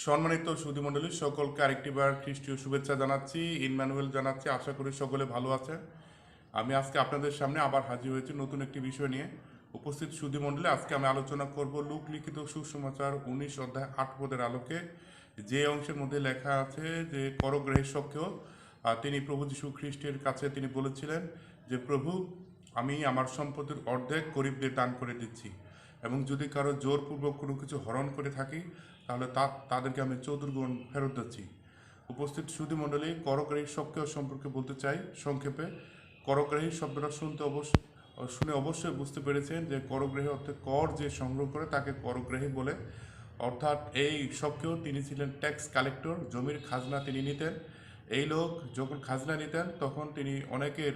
সম্মানিত সুধীমণ্ডলী সকলকে আরেকটিবার খ্রিস্টীয় শুভেচ্ছা জানাচ্ছি, ইনম্যানুয়েল জানাচ্ছি। আশা করি সকলে ভালো আছেন। আমি আজকে আপনাদের সামনে আবার হাজির হয়েছি নতুন একটি বিষয় নিয়ে। উপস্থিত সুধীমণ্ডলী, আজকে আমি আলোচনা করব লূক লিখিত সুসমাচার 19 অধ্যায় 8 পদের আলোকে, যে অংশের মধ্যে লেখা আছে যে করগ্রহের সখ্যেও তিনি প্রভু যীশু খ্রিস্টের কাছে তিনি বলেছিলেন যে, প্রভু, আমি আমার সম্পত্তির অর্ধেক গরিবদের দান করে দিচ্ছি, এবং যদি কারো জোরপূর্বক কোনো কিছু হরণ করে থাকি তাহলে তাদেরকে আমি চতুর্গুণ ফেরত দিচ্ছি। উপস্থিত সুধীমণ্ডলী, করগ্রহী সক্রিয় সম্পর্কে বলতে চাই সংক্ষেপে। করগ্রহী শব্দটা শুনে অবশ্যই বুঝতে পেরেছেন যে করগ্রহী অর্থে কর যে সংগ্রহ করে তাকে করগ্রহী বলে। অর্থাৎ এই সক্রিয় তিনি ছিলেন ট্যাক্স কালেক্টর, জমির খাজনা তিনি নিতেন। এই লোক যখন খাজনা নিতেন তখন তিনি অনেকের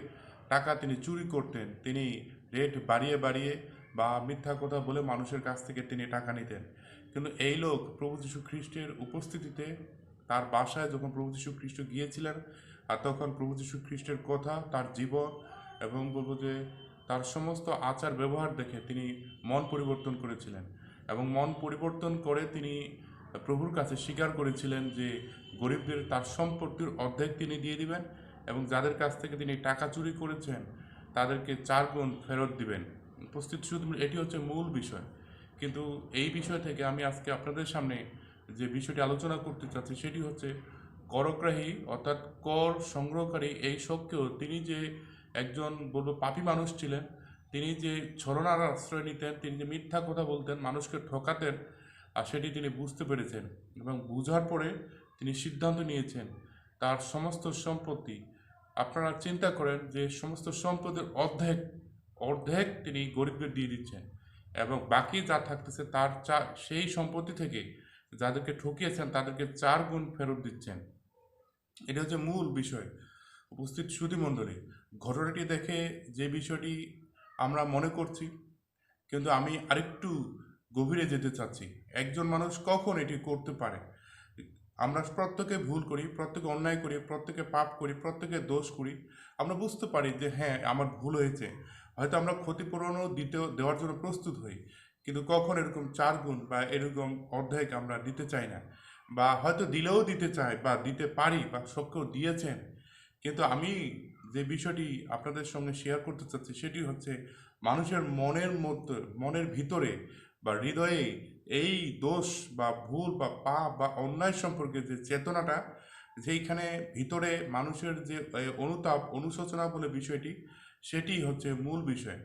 টাকা তিনি চুরি করতেন। তিনি রেট বাড়িয়ে বাড়িয়ে বা মিথ্যা কথা বলে মানুষের কাছ থেকে তিনি টাকা নিতেন। কিন্তু এই লোক প্রভু যীশু খ্রিস্টের উপস্থিতিতে তার বাসায় যখন প্রভু যীশু খ্রিস্ট গিয়েছিলেন, আর তখন প্রভু যীশু খ্রিস্টের কথা, তার জীবন এবং বলবো যে তার সমস্ত আচার ব্যবহার দেখে তিনি মন পরিবর্তন করেছিলেন, এবং মন পরিবর্তন করে তিনি প্রভুর কাছে স্বীকার করেছিলেন যে গরিবদের তার সম্পত্তির অর্ধেক তিনি দিয়ে দিবেন, এবং যাদের কাছ থেকে তিনি টাকা চুরি করেছেন তাদেরকে 4 গুণ ফেরত দিবেন। উপস্থিত শুধু এটি হচ্ছে মূল বিষয়। কিন্তু এই বিষয় থেকে আমি আজকে আপনাদের সামনে যে বিষয়টি আলোচনা করতে চাচ্ছি সেটি হচ্ছে করগ্রাহী অর্থাৎ কর সংগ্রহকারী এই সত্ত্বেও তিনি যে একজন বলবো পাপী মানুষ ছিলেন, তিনি যে ছলনার আশ্রয় নিতেন, তিনি যে মিথ্যা কথা বলতেন, মানুষকে ঠকাতেন, আর সেটি তিনি বুঝতে পেরেছেন, এবং বুঝার পরে তিনি সিদ্ধান্ত নিয়েছেন তার সমস্ত সম্পত্তি, আপনারা চিন্তা করেন যে সমস্ত সম্পদের অর্ধেক অর্ধেক তিনি গরিবদের দিয়ে দিচ্ছেন, এবং বাকি যা থাকতেছে তার সেই সম্পত্তি থেকে যাদেরকে ঠকিয়েছেন তাদেরকে 4 গুণ ফেরত দিচ্ছেন। এটা হচ্ছে মূল বিষয়। উপস্থিত সুধীমণ্ডলী, ঘটনাটি দেখে যে বিষয়টি আমরা মনে করছি, কিন্তু আমি আরেকটু গভীরে যেতে চাচ্ছি। একজন মানুষ কখন এটি করতে পারে? আমরা প্রত্যেকে ভুল করি, প্রত্যেকে অন্যায় করি, প্রত্যেকে পাপ করি, প্রত্যেকে দোষ করি। আমরা বুঝতে পারি যে হ্যাঁ, আমার ভুল হয়েছে, হয়তো আমরা ক্ষতিপূরণও দেওয়ার জন্য প্রস্তুত হই, কিন্তু কখন এরকম 4 গুণ বা এরকম অর্ধেক আমরা দিতে চাই না, বা হয়তো দিলেও দিতে চাই বা দিতে পারি বা সক্রিয় দিয়েছেন। কিন্তু আমি যে বিষয়টি আপনাদের সঙ্গে শেয়ার করতে চাচ্ছি সেটি হচ্ছে মানুষের মনের মধ্যে, মনের ভিতরে বা হৃদয়ে এই দোষ বা ভুল বা পাপ বা অন্যায় সম্পর্কে যে চেতনাটা, যেইখানে ভিতরে মানুষের যে অনুতাপ অনুশোচনা বলে বিষয়টি, সেটি হচ্ছে মূল বিষয়।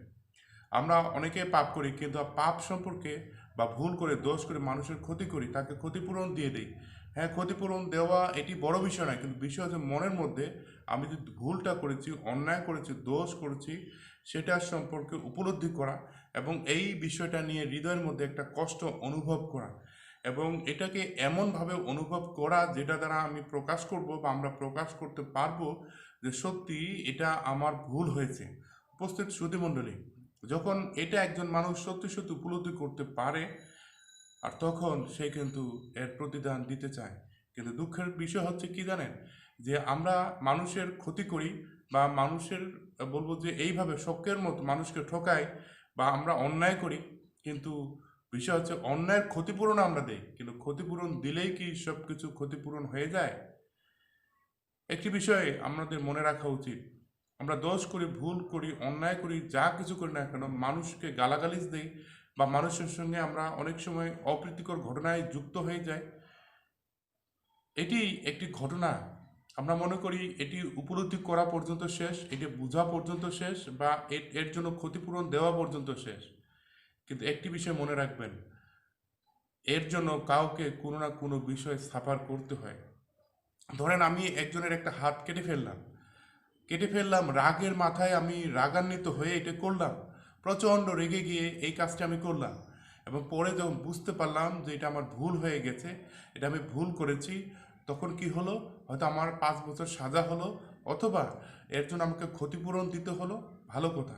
আমরা অনেকে পাপ করি, কিন্তু পাপ সম্পর্কে বা ভুল করে দোষ করে মানুষের ক্ষতি করি, তাকে ক্ষতিপূরণ দিয়ে দিই। হ্যাঁ, ক্ষতিপূরণ দেওয়া এটি বড় বিষয় নয়, কিন্তু বিষয় হচ্ছে মনের মধ্যে আমি যে ভুলটা করেছি, অন্যায় করেছি, দোষ করেছি, সেটার সম্পর্কে উপলব্ধি করা, এবং এই বিষয়টা নিয়ে হৃদয়ের মধ্যে একটা কষ্ট অনুভব করা, এবং এটাকে এমনভাবে অনুভব করা যেটা দ্বারা আমি প্রকাশ করব বা আমরা প্রকাশ করতে পারবো যে সত্যি এটা আমার ভুল হয়েছে। উপস্থিত সুধীমণ্ডলী, যখন এটা একজন মানুষ সত্যি সত্যি উপলব্ধি করতে পারে, আর তখন সে কিন্তু এর প্রতিদান দিতে চায়। কিন্তু দুঃখের বিষয় হচ্ছে কি জানেন, যে আমরা মানুষের ক্ষতি করি বা মানুষের বলবো যে এইভাবে শখের মতো মানুষকে ঠকাই বা আমরা অন্যায় করি, কিন্তু বিষয় হচ্ছে অন্যায়ের ক্ষতিপূরণ আমরা দেই, কিন্তু ক্ষতিপূরণ দিলেই কি সব কিছু ক্ষতিপূরণ হয়ে যায়? একটি বিষয়ে আমাদের মনে রাখা উচিত, আমরা দোষ করি, ভুল করি, অন্যায় করি, যা কিছু করি না কেন, মানুষকে গালাগালিজ দেই বা মানুষের সঙ্গে আমরা অনেক সময় অপ্রীতিকর ঘটনায় যুক্ত হয়ে যাই, এটি একটি ঘটনা। আমরা মনে করি এটি উপলব্ধি করা পর্যন্ত শেষ, এটি বোঝা পর্যন্ত শেষ, বা এর জন্য ক্ষতিপূরণ দেওয়া পর্যন্ত শেষ। কিন্তু একটি বিষয় মনে রাখবেন, এর জন্য কাউকে কোনো না কোনো বিষয় সাফার করতে হয়। ধরেন আমি একজনের একটা হাত কেটে ফেললাম রাগের মাথায়, আমি রাগান্বিত হয়ে এটা করলাম, প্রচণ্ড রেগে গিয়ে এই কাজটা আমি করলাম, এবং পরে যখন বুঝতে পারলাম যে এটা আমার ভুল হয়ে গেছে, এটা আমি ভুল করেছি, তখন কি হলো, হয়তো আমার 5 বছর সাজা হলো, অথবা এর জন্য আমাকে ক্ষতিপূরণ দিতে হলো। ভালো কথা,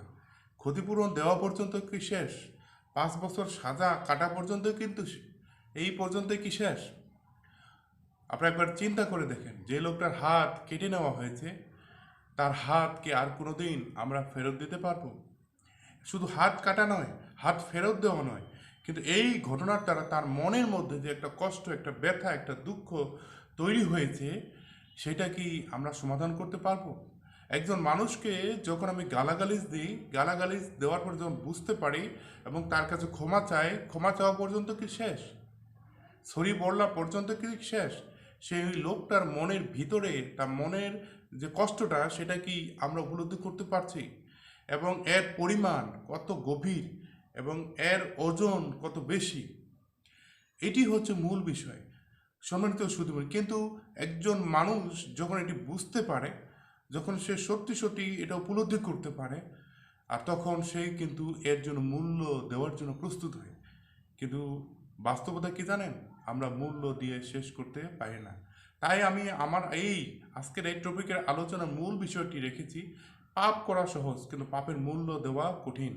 ক্ষতিপূরণ দেওয়া পর্যন্ত কি শেষ? 5 বছর সাজা কাটা পর্যন্ত কিন্তু এই পর্যন্তই কি শেষ? আপনারা একবার চিন্তা করে দেখেন, যে লোকটার হাত কেটে নেওয়া হয়েছে, তার হাত কি আর কোনো দিন আমরা ফেরত দিতে পারবো? শুধু হাত কাটা নয়, হাত ফেরত দেওয়া নয়, কিন্তু এই ঘটনার দ্বারা তার মনের মধ্যে যে একটা কষ্ট, একটা ব্যথা, একটা দুঃখ তৈরি হয়েছে, সেটা কি আমরা সমাধান করতে পারবো? একজন মানুষকে যখন আমি গালাগালিজ দিই, গালাগালিজ দেওয়ার পর যখন বুঝতে পারি এবং তার কাছে ক্ষমা চাই, ক্ষমা চাওয়া পর্যন্ত কি শেষ? সরি বলা পর্যন্ত কি শেষ? সেই লোকটার মনের ভিতরে, তার মনের যে কষ্টটা, সেটা কি আমরা উপলব্ধি করতে পারছি? এবং এর পরিমাণ কত গভীর এবং এর ওজন কত বেশি, এটি হচ্ছে মূল বিষয়। সম্মানিত শুধু, কিন্তু একজন মানুষ যখন এটি বুঝতে পারে, যখন সে সত্যি সত্যি এটা উপলব্ধি করতে পারে, আর তখন সে কিন্তু এর জন্য মূল্য দেওয়ার জন্য প্রস্তুত হয়। কিন্তু বাস্তবতা কি জানেন? আমরা মূল্য দিয়ে শেষ করতে পারি না। তাই আমি আমার এই আজকের এই টপিকের আলোচনার মূল বিষয়টি রেখেছি, পাপ করা সহজ কিন্তু পাপের মূল্য দেওয়া কঠিন।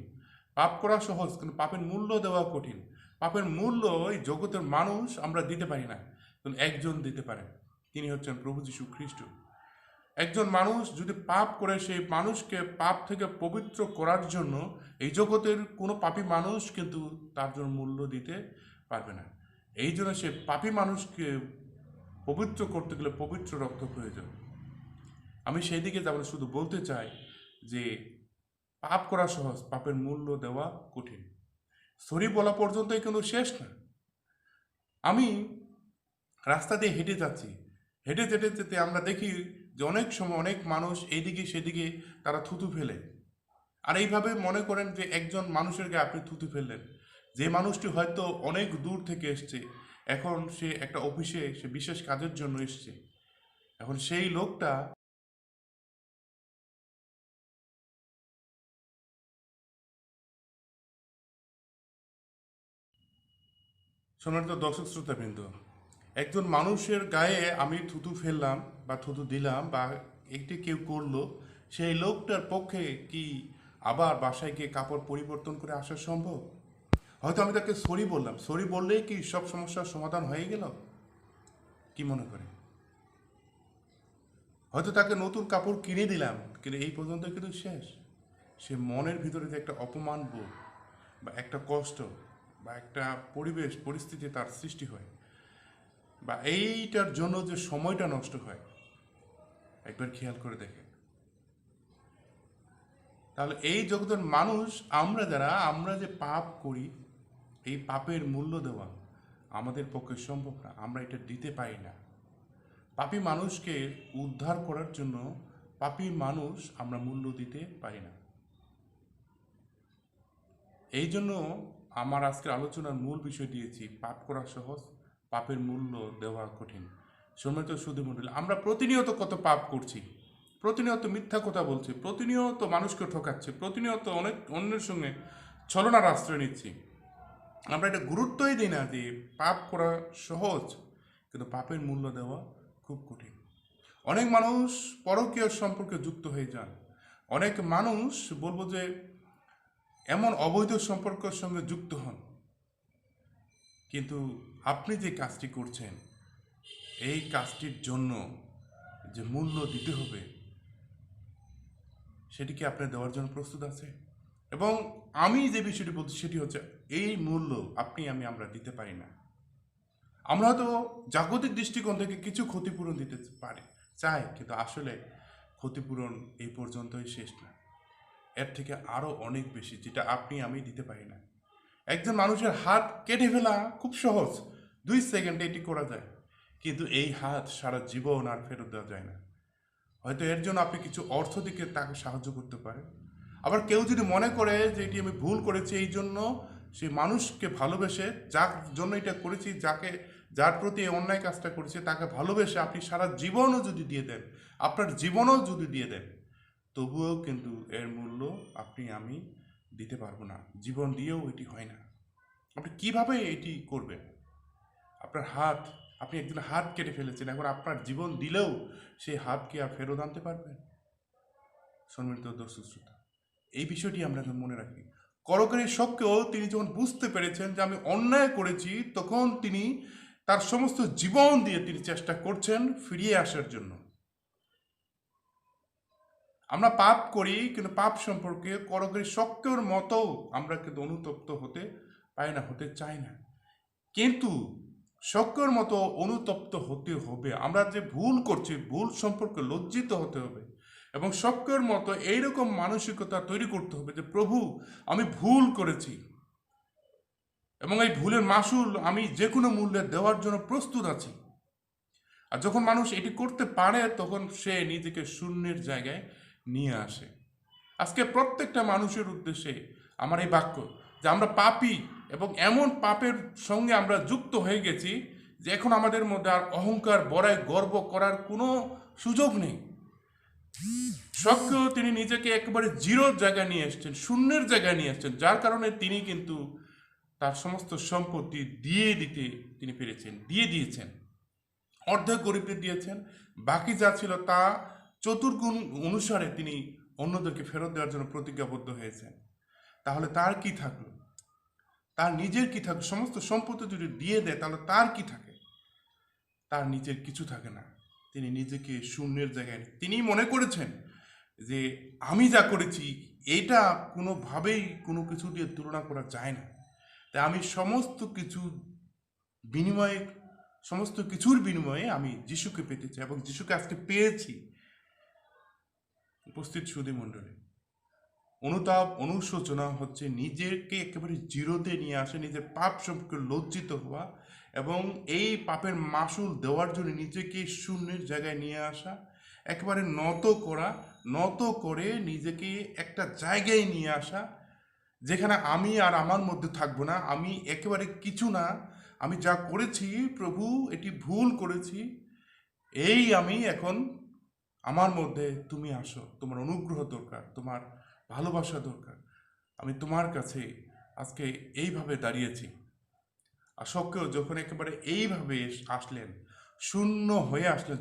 পাপ করা সহজ কিন্তু পাপের মূল্য দেওয়া কঠিন। পাপের মূল্য এই জগতের মানুষ আমরা দিতে পারি না, কিন্তু একজন দিতে পারেন, তিনি হচ্ছেন প্রভু যীশু খ্রিস্ট। একজন মানুষ যদি পাপ করে, সেই মানুষকে পাপ থেকে পবিত্র করার জন্য এই জগতের কোনো পাপী মানুষ কিন্তু তার জন্য মূল্য দিতে পারবে না। এই জন্য সে পাপী মানুষকে পবিত্র করতে গেলে পবিত্র রক্ত প্রয়োজন। আমি সেই দিকে যাব না, শুধু বলতে চাই যে পাপ করা সহজ, পাপের মূল্য দেওয়া কঠিন। সরি বলা পর্যন্তই কিন্তু শেষ না। আমি রাস্তা দিয়ে হেঁটে যাচ্ছি, হেঁটে যেতে যেতে আমরা দেখি যে অনেক সময় অনেক মানুষ এইদিকে সেদিকে তারা থুতু ফেলে। আর এইভাবে মনে করেন যে একজন মানুষের গায়ে আপনি থুতু ফেললেন, যে মানুষটি হয়তো অনেক দূর থেকে এসছে, এখন সে একটা অফিসে সে বিশেষ কাজের জন্য এসছে, এখন সেই লোকটা, সম্মানিত দর্শক শ্রোতাবৃন্দ, একজন মানুষের গায়ে আমি থুতু ফেললাম বা থুতু দিলাম বা একটি কেউ করলো, সেই লোকটার পক্ষে কি আবার বাসায় গিয়ে কাপড় পরিবর্তন করে আসা সম্ভব? হয়তো আমি তাকে সরি বললাম, সরি বললেই কি সব সমস্যার সমাধান হয়ে গেল? কি মনে করে? হয়তো তাকে নতুন কাপড় কিনে দিলাম, কিন্তু এই পর্যন্ত কিন্তু শেষ। সে মনের ভিতরে যে একটা অপমান বোধ বা একটা কষ্ট বা একটা পরিবেশ পরিস্থিতি তার সৃষ্টি হয়, বা এইটার জন্য যে সময়টা নষ্ট হয়, একবার খেয়াল করে দেখেন। তাহলে এই জগতের মানুষ আমরা যে পাপ করি, এই পাপের মূল্য দেওয়া আমাদের পক্ষে সম্ভব না, আমরা এটা দিতে পারি না। পাপী মানুষকে উদ্ধার করার জন্য পাপী মানুষ আমরা মূল্য দিতে পারি না। এই জন্য আমার আজকের আলোচনার মূল বিষয় দিয়েছি, পাপ করা সহজ, পাপের মূল্য দেওয়া কঠিন। সম্মানিত সুধী মণ্ডলী, আমরা প্রতিনিয়ত কত পাপ করছি, প্রতিনিয়ত মিথ্যা কথা বলছি, প্রতিনিয়ত মানুষকে ঠকাচ্ছি, প্রতিনিয়ত অনেক অন্যের সঙ্গে ছলনার আশ্রয় নিচ্ছি। আমরা এটা গুরুত্বই দিই না যে পাপ করা সহজ কিন্তু পাপের মূল্য দেওয়া খুব কঠিন। অনেক মানুষ পরকীয় সম্পর্কে যুক্ত হয়ে যান, অনেক মানুষ বলবো যে এমন অবৈধ সম্পর্কের সঙ্গে যুক্ত হন, কিন্তু আপনি যে কাজটি করছেন, এই কাজটির জন্য যে মূল্য দিতে হবে, সেটি কি আপনি দেওয়ার জন্য প্রস্তুত আছে? এবং আমি যে বিষয়টি বলছি সেটি হচ্ছে, এই মূল্য আমরা দিতে পারি না। আমরা হয়তো জাগতিক দৃষ্টিকোণ থেকে কিছু ক্ষতিপূরণ দিতে পারি, চাই, কিন্তু আসলে ক্ষতিপূরণ এই পর্যন্তই শেষ না, এর থেকে আরও অনেক বেশি, যেটা আমি দিতে পারি না। একজন মানুষের হাত কেটে ফেলা খুব সহজ, 2 সেকেন্ডে এটি করা যায়, কিন্তু এই হাত সারা জীবন আর ফেরত দেওয়া যায় না। হয়তো এর জন্য আপনি কিছু অর্থ দিকে তাকে সাহায্য করতে পারেন। আবার কেউ যদি মনে করে যে এটি আমি ভুল করেছি, এই জন্য সেই মানুষকে ভালোবেসে, যার জন্য এটা করেছি, যার প্রতি এই অন্যায় কাজটা করেছে, তাকে ভালোবেসে আপনি সারা জীবনও যদি দিয়ে দেন, আপনার জীবনও যদি দিয়ে দেন, তবুও কিন্তু এর মূল্য আমি দিতে পারবো না। জীবন দিয়েও এটি হয় না। আপনি কিভাবে এটি করবেন? আপনার হাত, আপনি একজনের হাত কেটে ফেলেছেন, এখন আপনার জীবন দিলেও সেই হাতকে আর ফেরত আনতে পারবেন? সম্মানিত দর্শক শ্রোতা, এই বিষয়টি আমরা মনে রাখি। করকারী শখকেও তিনি যখন বুঝতে পেরেছেন যে আমি অন্যায় করেছি, তখন তিনি তার সমস্ত জীবন দিয়ে তিনি চেষ্টা করছেন ফিরিয়ে আসার জন্য। আমরা পাপ করি, কিন্তু পাপ সম্পর্কে করকারী শখকের মতো আমরা কিন্তু অনুতপ্ত হতে পায় না, হতে চায় না। কিন্তু শক্যর মতো অনুতপ্ত হতে হবে। আমরা যে ভুল করছি, ভুল সম্পর্কে লজ্জিত হতে হবে এবং শক্যর মতো এইরকম মানসিকতা তৈরি করতে হবে যে প্রভু, আমি ভুল করেছি এবং এই ভুলের মাসুল আমি যে কোনো মূল্যে দেওয়ার জন্য প্রস্তুত আছি। আর যখন মানুষ এটি করতে পারে তখন সে নিজেকে শূন্যের জায়গায় নিয়ে আসে। আজকে প্রত্যেকটা মানুষের উদ্দেশ্যে আমার এই বাক্য যে আমরা পাপী এবং এমন পাপের সঙ্গে আমরা যুক্ত হয়ে গেছি যে এখন আমাদের মধ্যে আর অহংকার, বড়াই, গর্ব করার কোনো সুযোগ নেই। সবকেও তিনি নিজেকে একেবারে জিরোর জায়গায় নিয়ে এসছেন, শূন্যের জায়গায় নিয়ে এসছেন, যার কারণে তিনি কিন্তু তার সমস্ত সম্পত্তি তিনি পেরেছেন, দিয়ে দিয়েছেন। অর্ধেক গরিবদের দিয়েছেন, বাকি যা ছিল তা চতুর্গুণ অনুসারে তিনি অন্যদেরকে ফেরত দেওয়ার জন্য প্রতিজ্ঞাবদ্ধ হয়েছেন। তাহলে তার কি থাকলো? তার নিজের কি থাকলো? সমস্ত সম্পত্তি যদি দিয়ে দেয় তাহলে তার কি থাকে? তার নিজের কিছু থাকে না। তিনি নিজেকে শূন্যের জায়গায়, তিনি মনে করেছেন যে আমি যা করেছি এটা কোনোভাবেই কোনো কিছু দিয়ে তুলনা করা যায় না, তাই আমি সমস্ত কিছুর বিনিময়ে আমি যিশুকে পেতে চাই এবং যিশুকে আজকে পেয়েছি। উপস্থিত সুধী মণ্ডলী, অনুতাপ, অনুশোচনা হচ্ছে নিজেকে একেবারে জিরোতে নিয়ে আসা, নিজের পাপ সম্পর্কে লজ্জিত হওয়া এবং এই পাপের মাসুল দেওয়ার জন্য নিজেকে শূন্যের জায়গায় নিয়ে আসা, একেবারে নত করে নিজেকে একটা জায়গায় নিয়ে আসা যেখানে আমি আর আমার মধ্যে থাকবো না, আমি একেবারে কিছু না, আমি যা করেছি প্রভু এটি ভুল করেছি, আমি এখন আমার মধ্যে তুমি আসো, তোমার অনুগ্রহ দরকার, তোমার ভালোবাসা দরকার, আমি তোমার কাছে আজকে এইভাবে দাঁড়িয়েছি। আর সক্রিয় যখন একেবারে এইভাবে আসলেন, শূন্য হয়ে আসলেন,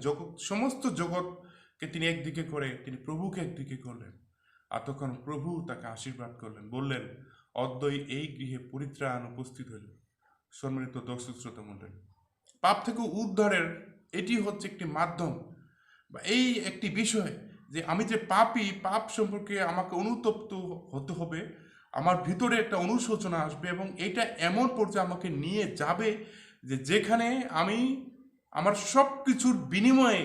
সমস্ত জগৎকে তিনি একদিকে করে তিনি প্রভুকে একদিকে করলেন। আর তখন প্রভু তাকে আশীর্বাদ করলেন, বললেন, অদ্বৈ এই গৃহে পরিত্রাণ উপস্থিত হইল। সম্মানিত দর্শক শ্রোতা মণ্ডলী, পাপ থেকে উদ্ধারের এটি হচ্ছে একটি মাধ্যম বা এই একটি বিষয় যে আমি যে পাপী, পাপ সম্পর্কে আমাকে অনুতপ্ত হতে হবে, আমার ভিতরে একটা অনুশোচনা আসবে এবং এটা এমন পর্যায়ে আমাকে নিয়ে যাবে যে যেখানে আমি আমার সব কিছুর বিনিময়ে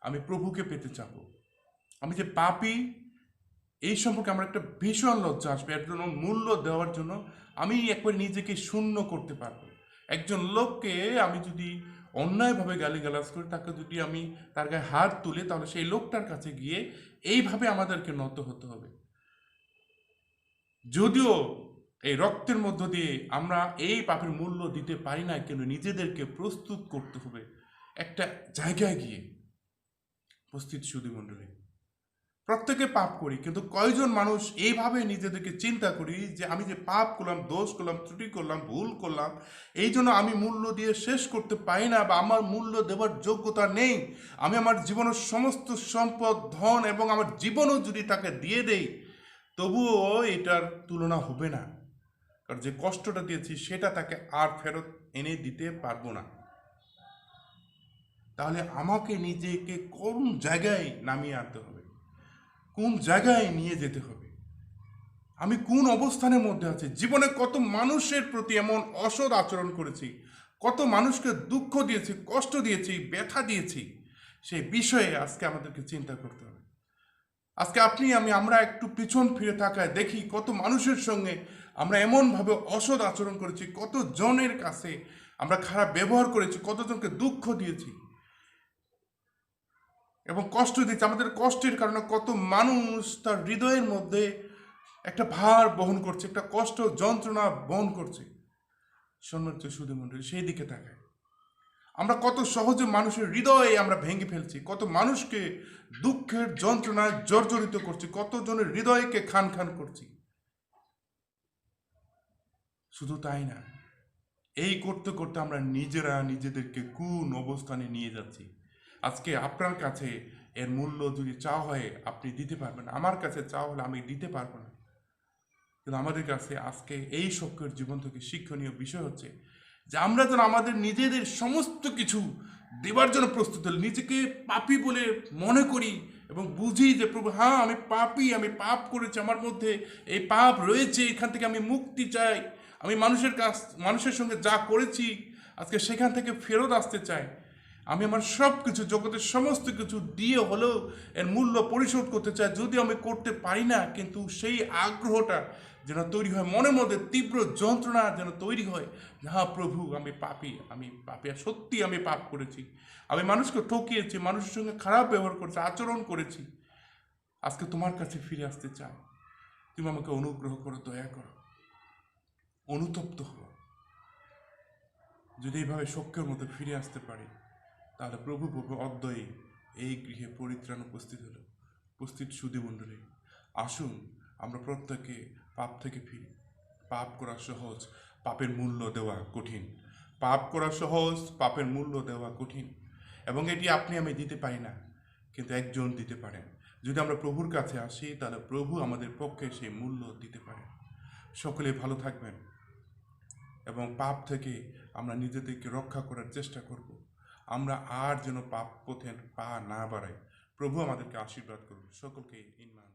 আমি প্রভুকে পেতে চাব। আমি যে পাপী এই সম্পর্কে আমার একটা ভীষণ লজ্জা আসবে, এর জন্য মূল্য দেওয়ার জন্য আমি একবার নিজেকে শূন্য করতে পারবো। একজন লোককে আমি যদি অন্যায়ভাবে গালিগালাজ করি, তাকে যদি আমি তার গায়ে হাত তুলে, তাহলে সেই লোকটার কাছে গিয়ে এইভাবে আমাদেরকে নত হতে হবে। যদিও এই রক্তের মধ্য দিয়ে আমরা এই পাপের মূল্য দিতে পারি না, কিন্তু নিজেদেরকে প্রস্তুত করতে হবে একটা জায়গায় গিয়ে। উপস্থিত সুধী মণ্ডলী, প্রত্যেকে পাপ করি, কিন্তু কয়জন মানুষ এইভাবে নিজেদেরকে চিন্তা করি যে আমি যে পাপ করলাম, দোষ করলাম, ত্রুটি করলাম, ভুল করলাম, এই জন্য আমি মূল্য দিয়ে শেষ করতে পারি না বা আমার মূল্য দেওয়ার যোগ্যতা নেই। আমি আমার জীবনের সমস্ত সম্পদ, ধন এবং আমার জীবনও যদি তাকে দিয়ে দেই, তবুও এটার তুলনা হবে না, কারণ যে কষ্টটা দিয়েছি সেটা তাকে আর ফেরত এনে দিতে পারবো না। তাহলে আমাকে নিজেকে কোন জায়গায় নামিয়ে আনতে হবে, কোন জায়গায় নিয়ে যেতে হবে, আমি কোন অবস্থানের মধ্যে আছি, জীবনে কত মানুষের প্রতি এমন অসৎ আচরণ করেছি, কত মানুষকে দুঃখ দিয়েছি, কষ্ট দিয়েছি, ব্যথা দিয়েছি, সেই বিষয়ে আজকে আমাদেরকে চিন্তা করতে হবে। আজকে আমরা একটু পিছন ফিরে তাকায় দেখি কত মানুষের সঙ্গে আমরা এমনভাবে অসৎ আচরণ করেছি, কত জনের কাছে আমরা খারাপ ব্যবহার করেছি, কতজনকে দুঃখ দিয়েছি এবং কষ্ট দিয়েছি। আমাদের কষ্টের কারণে কত মানুষ তার হৃদয়ের মধ্যে একটা ভার বহন করছে, একটা কষ্ট, যন্ত্রণা বহন করছে। সম্মানিত সুধী মণ্ডলী, সেই দিকে তাকায় আমরা কত সহজে মানুষের হৃদয়ে আমরা ভেঙে ফেলছি, কত মানুষকে দুঃখের যন্ত্রণায় জর্জরিত করছি, কতজনের হৃদয়কে খান খান করছি। শুধু তাই না, এই করতে করতে আমরা নিজেরা নিজেদেরকে কোন অবস্থানে নিয়ে যাচ্ছি। আজকে আপনার কাছে এর মূল্য যদি চাওয়া হয় আপনি দিতে পারবেন, আমার কাছে চাওয়া হলে আমি দিতে পারবো না। কিন্তু আমাদের কাছে আজকে এই সক্রিয় জীবন থেকে শিক্ষণীয় বিষয় হচ্ছে যে আমরা যেন আমাদের নিজেদের সমস্ত কিছু দেবার জন্য প্রস্তুত হই, নিজেকে পাপী বলে মনে করি এবং বুঝি যে প্রভু, হ্যাঁ আমি পাপী, আমি পাপ করেছি, আমার মধ্যে এই পাপ রয়েছে, এখান থেকে আমি মুক্তি চাই, আমি মানুষের সঙ্গে যা করেছি আজকে সেখান থেকে ফেরত আসতে চাই। আমি আমার সব কিছু, জগতের সমস্ত কিছু দিয়ে হলেও এর মূল্য পরিশোধ করতে চাই। যদি আমি করতে পারি না, কিন্তু সেই আগ্রহটা যেন তৈরি হয়, মনের মধ্যে তীব্র যন্ত্রণা যেন তৈরি হয়। হ্যাঁ প্রভু, আমি পাপী, আর সত্যি আমি পাপ করেছি। আমি মানুষকে ঠকিয়েছি, মানুষের সঙ্গে খারাপ ব্যবহার করেছি, আচরণ করেছি। আজকে তোমার কাছে ফিরে আসতে চাই। তুমি আমাকে অনুগ্রহ করো, দয়া করো, অনুতপ্ত হও। যদি এইভাবে শোকের মতো ফিরে আসতে পারি, তাহলে প্রভু অদ্বয়ে এই গৃহে পরিত্রাণ উপস্থিত হলো। উপস্থিত সুধীমণ্ডলী, আসুন আমরা প্রত্যেকে পাপ থেকে ফিরি। পাপ করা সহজ, পাপের মূল্য দেওয়া কঠিন। পাপ করা সহজ, পাপের মূল্য দেওয়া কঠিন। এবং এটি আপনি আমি দিতে পারি না, কিন্তু একজন দিতে পারেন। যদি আমরা প্রভুর কাছে আসি, তাহলে প্রভু আমাদের পক্ষে সেই মূল্য দিতে পারেন। সকলে ভালো থাকবেন এবং পাপ থেকে আমরা নিজেদেরকে রক্ষা করার চেষ্টা করব। আমরা আর যেন পাপ পথে পা না বাড়াই। প্রভু আমাদেরকে আশীর্বাদ করুন। সকলকে ইনমান।